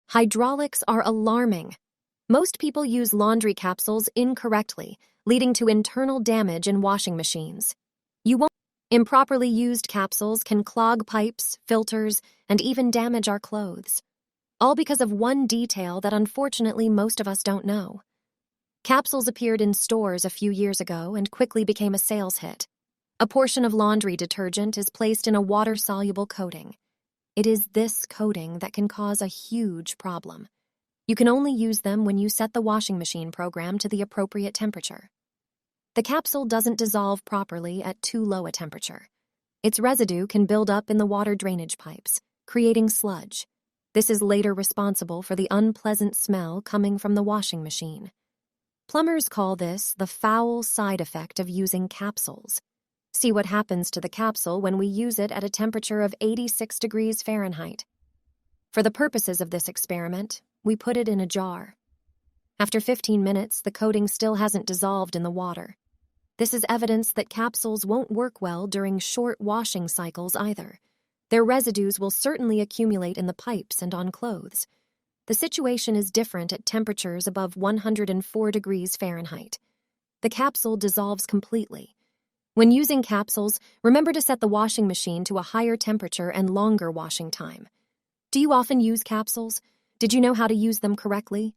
Hydraulics are alarming. Most people use laundry capsules incorrectly, leading to internal damage in washing machines. Improperly used capsules can clog pipes, filters, and even damage our clothes. All because of one detail that unfortunately most of us don't know. Capsules appeared in stores a few years ago and quickly became a sales hit. A portion of laundry detergent is placed in a water-soluble coating. It is this coating that can cause a huge problem. You can only use them when you set the washing machine program to the appropriate temperature. The capsule doesn't dissolve properly at too low a temperature. Its residue can build up in the water drainage pipes, creating sludge. This is later responsible for the unpleasant smell coming from the washing machine. Plumbers call this the foul side effect of using capsules. See what happens to the capsule when we use it at a temperature of 86 degrees Fahrenheit. For the purposes of this experiment, we put it in a jar. After 15 minutes, the coating still hasn't dissolved in the water. This is evidence that capsules won't work well during short washing cycles either. Their residues will certainly accumulate in the pipes and on clothes. The situation is different at temperatures above 104 degrees Fahrenheit. The capsule dissolves completely. When using capsules, remember to set the washing machine to a higher temperature and longer washing time. Do you often use capsules? Did you know how to use them correctly?